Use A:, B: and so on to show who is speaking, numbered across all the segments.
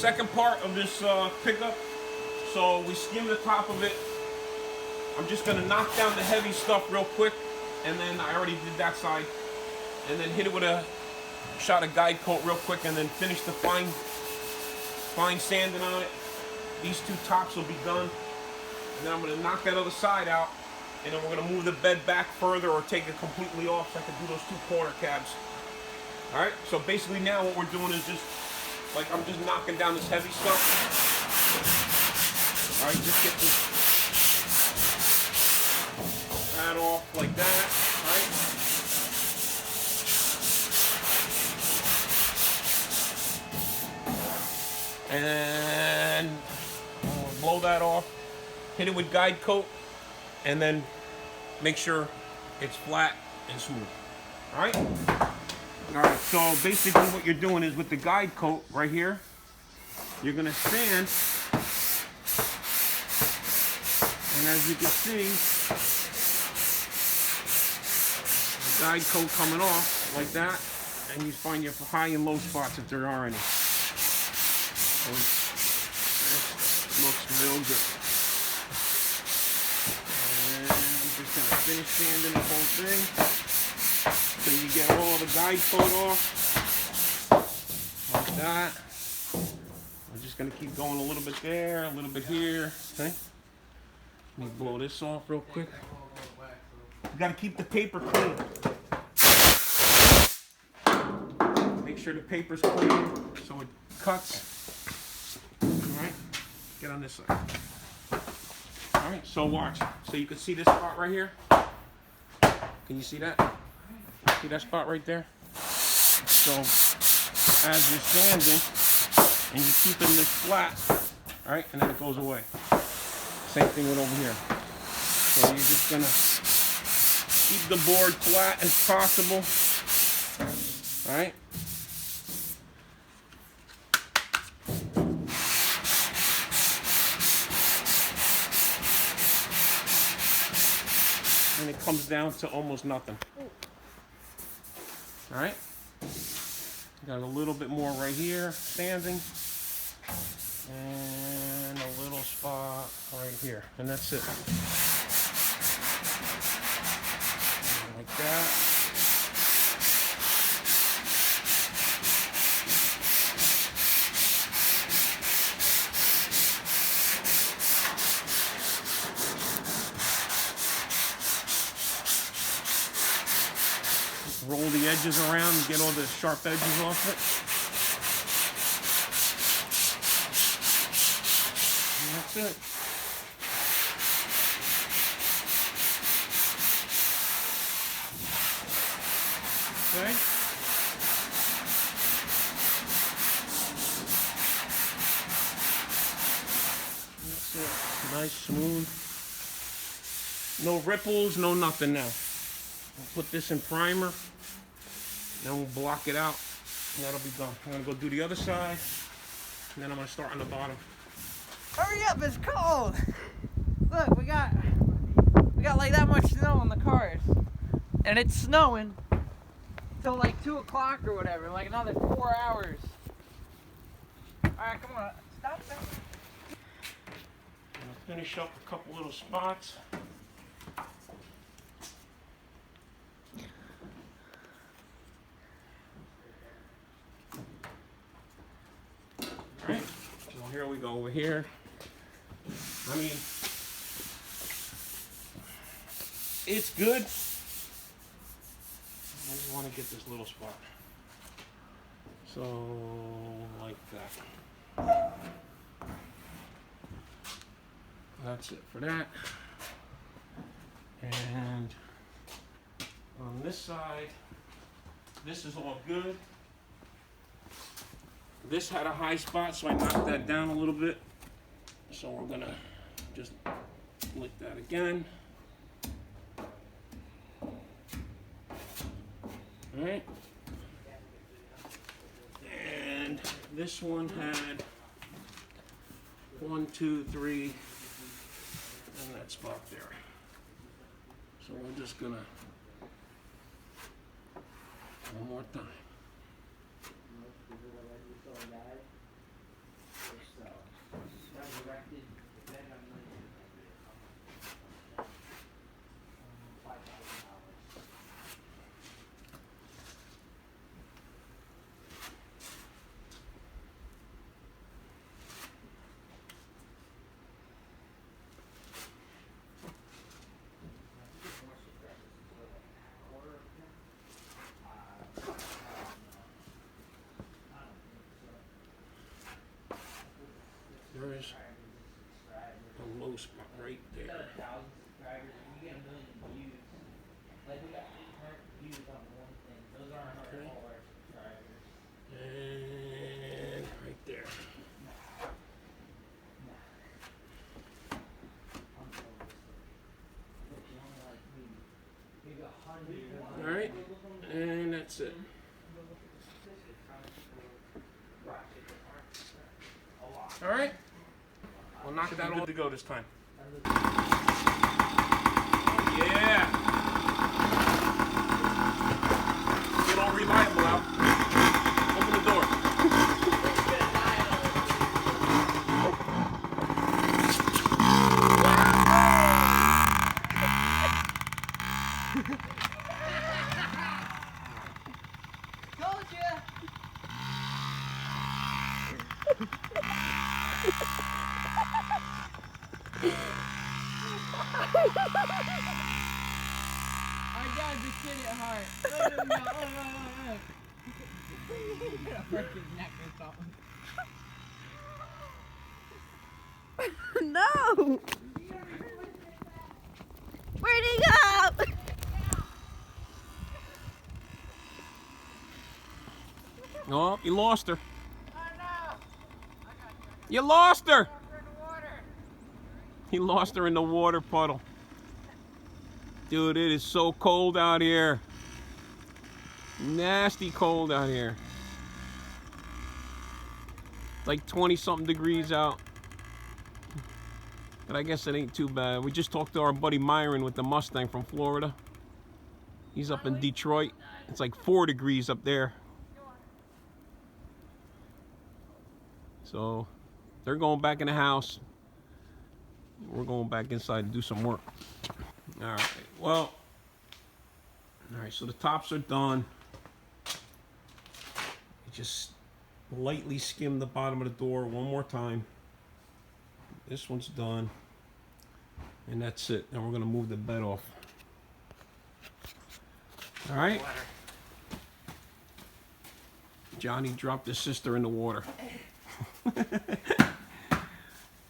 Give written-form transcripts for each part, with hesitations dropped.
A: second part of this pickup. So we skim the top of it. I'm just gonna knock down the heavy stuff real quick, and then I already did that side. And then hit it with a shot of guide coat real quick, and then finish the fine sanding on it. These two tops will be done. And then I'm gonna knock that other side out, and then we're gonna move the bed back further or take it completely off so I can do those two corner cabs. All right, so basically now what we're doing is just, like, I'm just knocking down this heavy stuff. All right, just get that off like that, right? And we'll blow that off, hit it with guide coat, and then make sure it's flat and smooth. All right? All right, so basically what you're doing is with the guide coat right here, you're gonna sand, and as you can see, the guide coat coming off like that, and you find your high and low spots if there are any. So this looks real good. And I'm just gonna finish sanding the whole thing. So you get all the guide coat off, like that. I'm just gonna keep going a little bit there, a little bit here, okay? Let me blow this off real quick. You gotta keep the paper clean. Make sure the paper's clean so it cuts. All right, get on this side. All right, so watch. So you can see this spot right here. Can you see that? See that spot right there? So as you're sanding and you're keeping this flat, all right, and then it goes away. Same thing with over here. So you're just gonna keep the board flat as possible, all right? And it comes down to almost nothing. All right, got a little bit more right here, sanding, and a little spot right here, and that's it. And like that. Roll the edges around and get all the sharp edges off it. And that's it. Okay. That's it. Nice, smooth. No ripples, no nothing now. I'll put this in primer. Then we'll block it out, and that'll be done. I'm gonna go do the other side, and then I'm gonna start on the bottom.
B: Hurry up, it's cold. Look, we got like that much snow on the cars, and it's snowing till like 2 o'clock or whatever, like another 4 hours. All right, come on, stop that.
A: I'm gonna finish up a couple little spots. Alright, so here we go over here. I mean, it's good. I just want to get this little spot. So, like that. That's it for that. And on this side, this is all good. This had a high spot, so I knocked that down a little bit. So we're gonna just lick that again. All right. And this one had 1, 2, 3, and that spot there. So we're just gonna, one more time. There's a low spot right there. Okay. And right there. All right, and that's it. All right, we'll knock that all to go this time. Yeah. Get all reliable out. Open the door.
B: Told ya! I gotta be kidding at heart. Look. You got a freaking neck or something.
C: No! Where'd he go?
A: Oh, you lost her.
B: Oh no!
A: You lost her.
B: In the water.
A: He lost her in the water puddle. Dude, it is so cold out here. Nasty cold out here. Like 20-something degrees out. But I guess it ain't too bad. We just talked to our buddy Myron with the Mustang from Florida. He's up in Detroit. It's like 4 degrees up there. So they're going back in the house. We're going back inside to do some work. All right, well, all right, so the tops are done. Just lightly skim the bottom of the door one more time. This one's done. And that's it. Now we're gonna move the bed off. All right. Johnny dropped his sister in the water.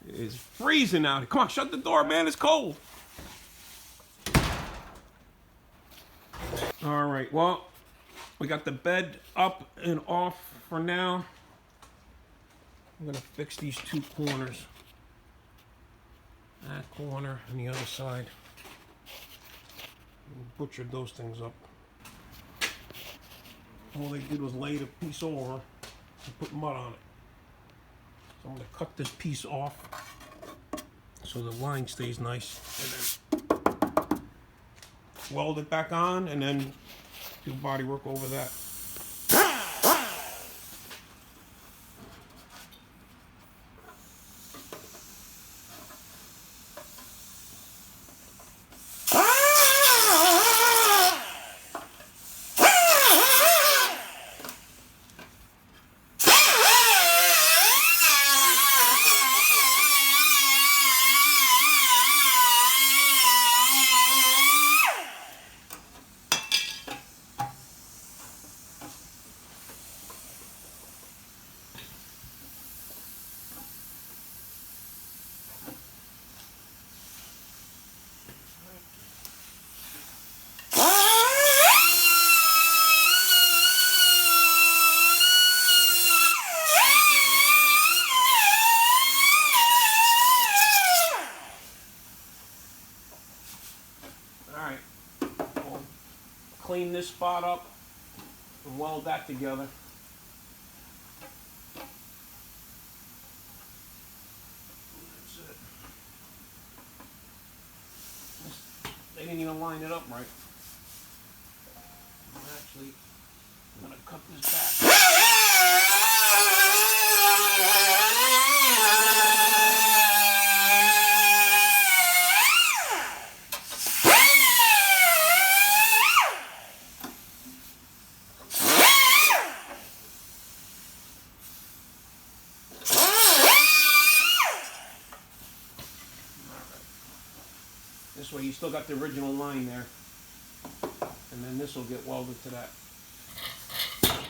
A: It's freezing out. Come on, shut the door, man. It's cold. All right, well, we got the bed up and off for now. I'm gonna fix these 2 corners. That corner and the other side. Butchered those things up. All they did was lay the piece over and put mud on it. So I'm gonna cut this piece off so the line stays nice. And then weld it back on and then do body work over that. Alright, we'll clean this spot up and weld that together. That's it. They didn't even line it up right. Actually, I'm going to cut this back. This way you still got the original line there. And then this will get welded to that. Alright.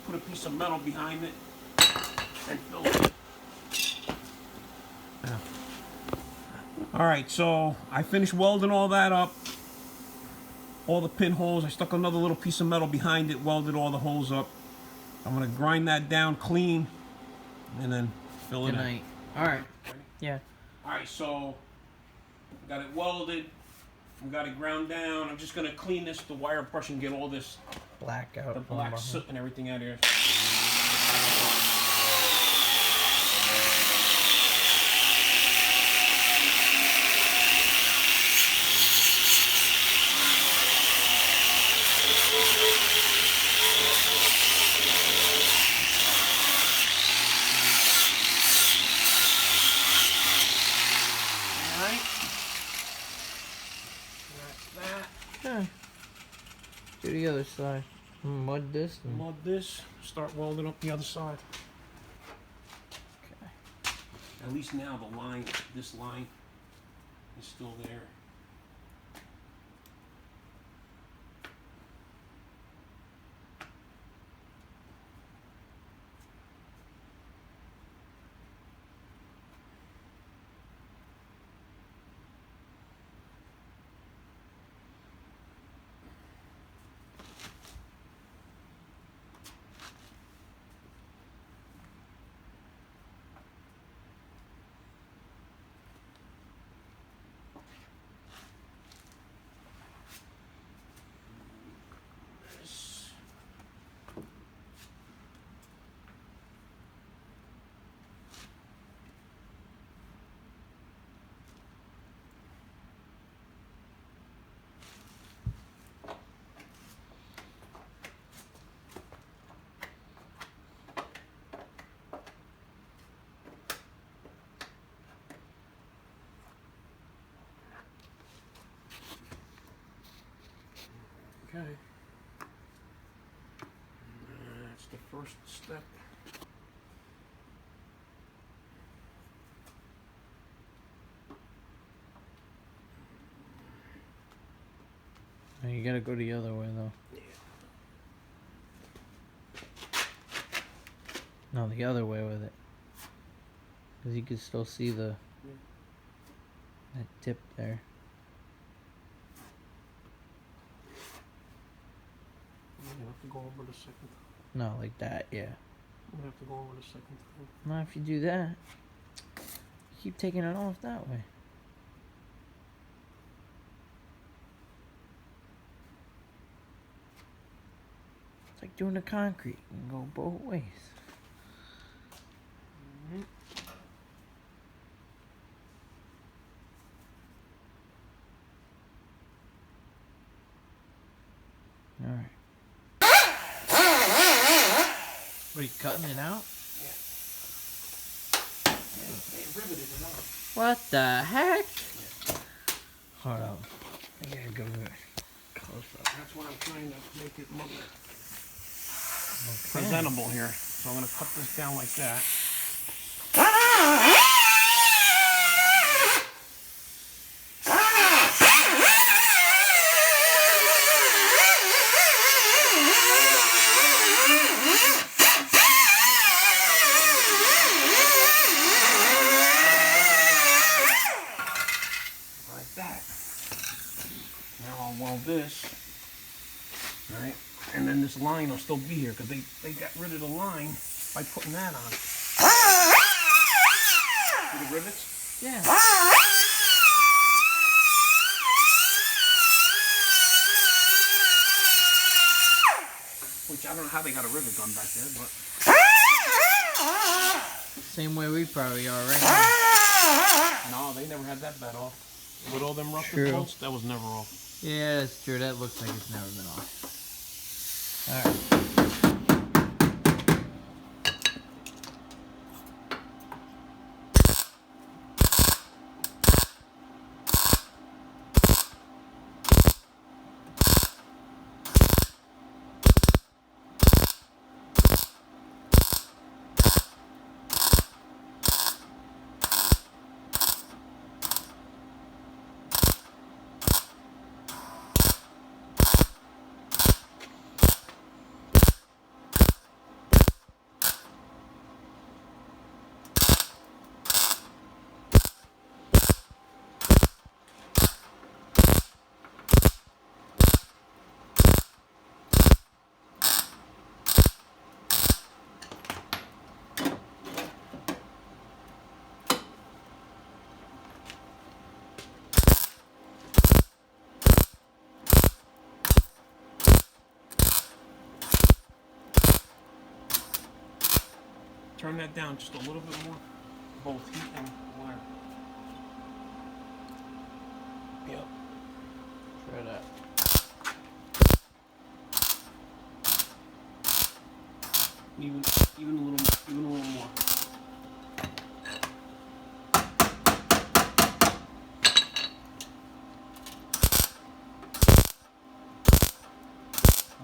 A: put a piece of metal behind it and fill it. Alright, so I finished welding all that up. All the pinholes. I stuck another little piece of metal behind it, welded all the holes up. I'm going to grind that down clean and then fill it in.
B: Good night. Alright. Yeah.
A: Alright, so I got it welded. I got it ground down. I'm just going to clean this with the wire brush and get all this
B: Black out.
A: the black soot and everything out of here. Alright. That's that.
B: Yeah. Do the other side. Mud this. And...
A: Mud this. Start welding up the other side.
B: Okay.
A: At least now the line, this line is still there. Okay. That's the first step.
B: Now you gotta go the other way though.
A: Yeah.
B: No, the other way with it. Because you can still see the that tip there.
A: You have to go over the second time.
B: No, like that, yeah.
A: We have to go over the second time.
B: Now if you do that, you keep taking it off that way. It's like doing the concrete. You can go both ways. Alright. What, are you cutting it out?
A: Yeah. They riveted it on.
B: What the heck? Hold on. I gotta go close up.
A: That's what I'm trying to make it look
B: Okay.
A: presentable here. So I'm going to cut this down like that. Like that. Now I'll weld this. Right? And then this line will still be here because they got rid of the line by putting that on. See the rivets?
B: Yeah.
A: Which I don't know how they got a rivet gun back there, but
B: Same way we probably are right now.
A: no, they never had that bad off. With all them rusted
B: True.
A: bolts, that was never off.
B: Yeah, that's true. That looks like it's never been off. Alright.
A: turn that down just a little bit more. Both heat and wire. Yep.
B: Try that.
A: Even a little more.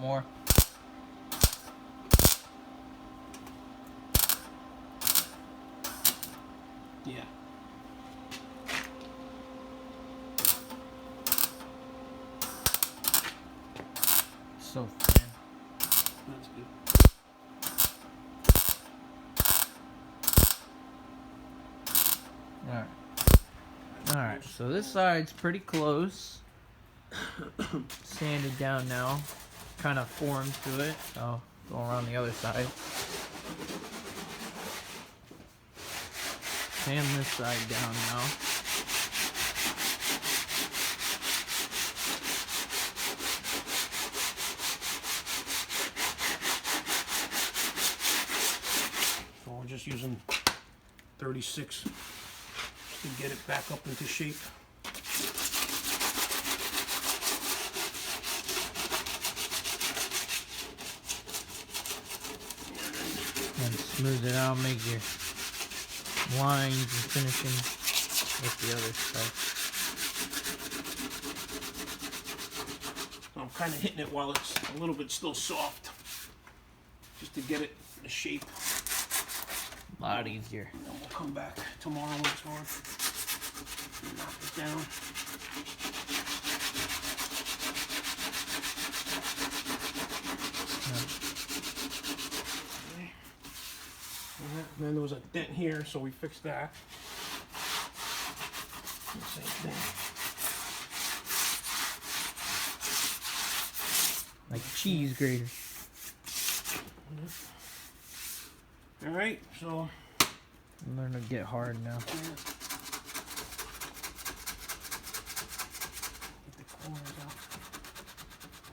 B: More.
A: Yeah.
B: So thin.
A: That's good.
B: Alright. Alright, so this side's pretty close. Sanded down now. Kind of formed to it. So go around the other side. Sand this side down now.
A: So we're just using 36 to get it back up into shape.
B: And smooth it out, make your lines and finishing with the other stuff.
A: So I'm kind of hitting it while it's a little bit still soft, just to get it the shape.
B: A lot easier.
A: And then we'll come back tomorrow when it's hard. Knock it down. And then there was a dent here, so we fixed that. Same thing.
B: Like cheese grater.
A: All right, so
B: I'm learning to get hard now.
A: get the corners out,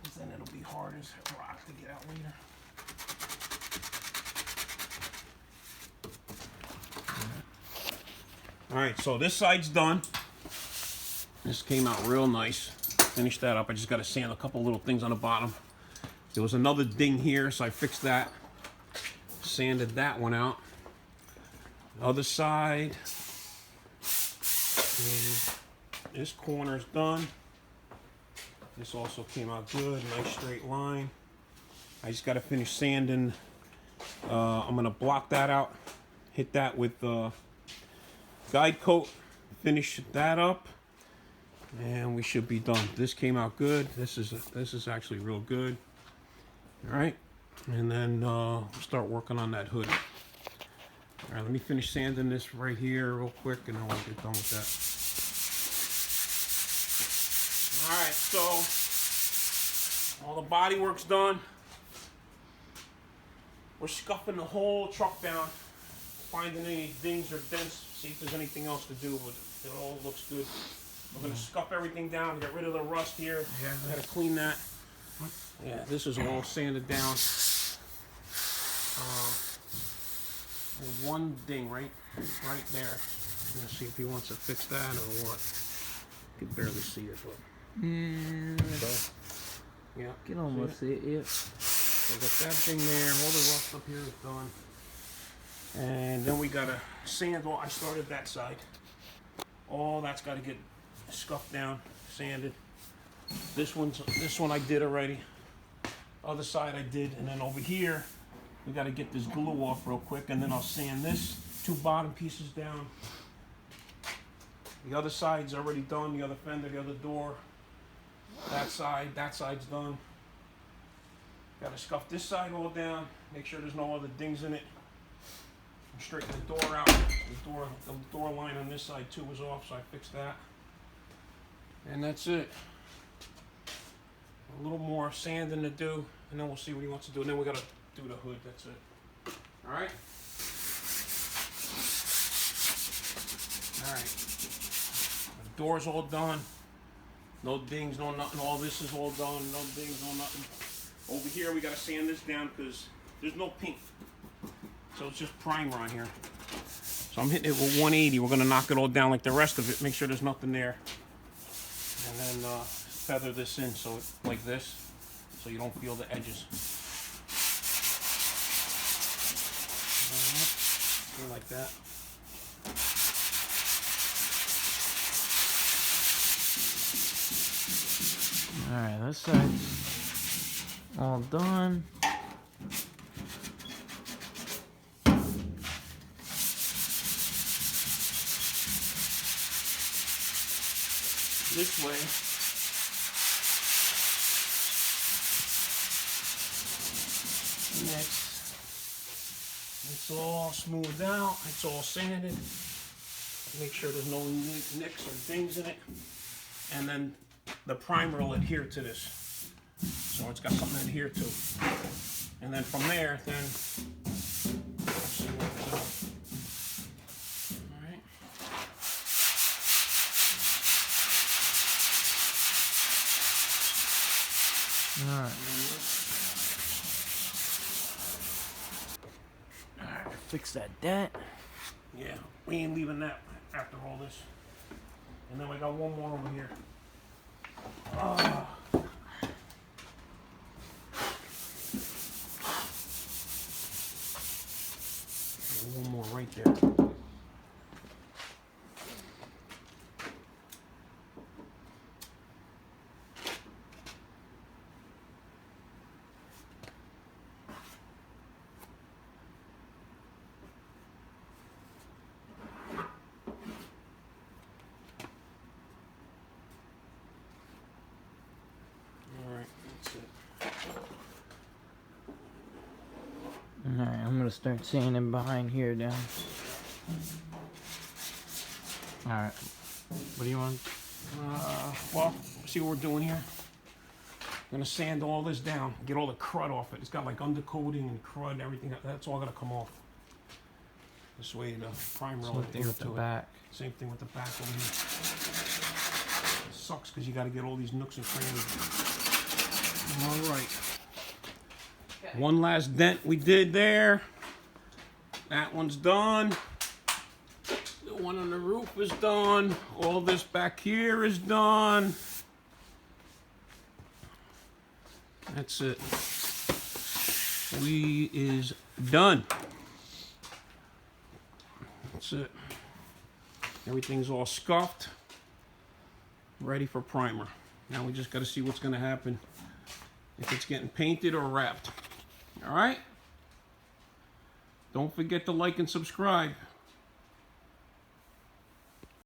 A: 'cause then it'll be hard as rock to get out later. All right, so this side's done. This came out real nice. Finished that up. I just got to sand a couple little things on the bottom. There was another ding here, so I fixed that. Sanded that one out. Other side. This corner's done. This also came out good. Nice straight line. I just got to finish sanding. I'm going to block that out. Hit that with guide coat. Finish that up. And we should be done. This came out good. This is actually real good. All right. And then start working on that hood. All right, let me finish sanding this right here real quick, and then we'll get done with that. All right, so all the body work's done. We're scuffing the whole truck down, finding any dings or dents, see if there's anything else to do, but it all looks good. We're gonna scuff everything down, get rid of the rust here.
B: Yeah.
A: Gotta clean that. Yeah, this is all sanded down. And one ding right there. Let's see if he wants to fix that or what. You can barely see it, but so, yeah.
B: Can almost see it, yeah.
A: So we got that thing there. All the rust up here is done. And then we gotta sand. Well, I started that side. All that's got to get scuffed down, sanded. This one I did already. Other side I did, and then over here we got to get this glue off real quick, and then I'll sand this two bottom pieces down. The other side's already done. The other fender, the other door. That side's done. Got to scuff this side all down. Make sure there's no other dings in it. Straighten the door out. The door line on this side too was off, so I fixed that. And that's it. A little more sanding to do, and then we'll see what he wants to do. And then we gotta do the hood. That's it. All right. All right. The door's all done. No dings, no nothing. All this is all done. No dings, no nothing. Over here we gotta sand this down because there's no paint. So it's just primer on here. So I'm hitting it with 180. We're gonna knock it all down like the rest of it. Make sure there's nothing there. And then feather this in so it, like this, so you don't feel the edges. Like that.
B: Alright, this side's all done.
A: This way, next, it's all smoothed out, it's all sanded. Make sure there's no nicks or dings in it. And then the primer will adhere to this. So it's got something to adhere to. And then from there, then, let's see what we do. Alright.
B: Alright, fix that dent.
A: Yeah, we ain't leaving that after all this. And then we got one more over here. One more right there.
B: Alright, I'm gonna start sanding behind here down. Alright, what do you want?
A: Well, see what we're doing here? I'm gonna sand all this down, get all the crud off it. It's got like undercoating and crud and everything. That's all gonna come off. This way the primer will adhere
B: with the
A: to it.
B: back.
A: Same thing with the back over here. It sucks because you got to get all these nooks and crannies. All right.
B: Okay.
A: One last dent we did there. That one's done. The one on the roof is done. All this back here is done. That's it. We is done. That's it. Everything's all scuffed, ready for primer. Now we just got to see what's going to happen, if it's getting painted or wrapped. All right? Don't forget to like and subscribe.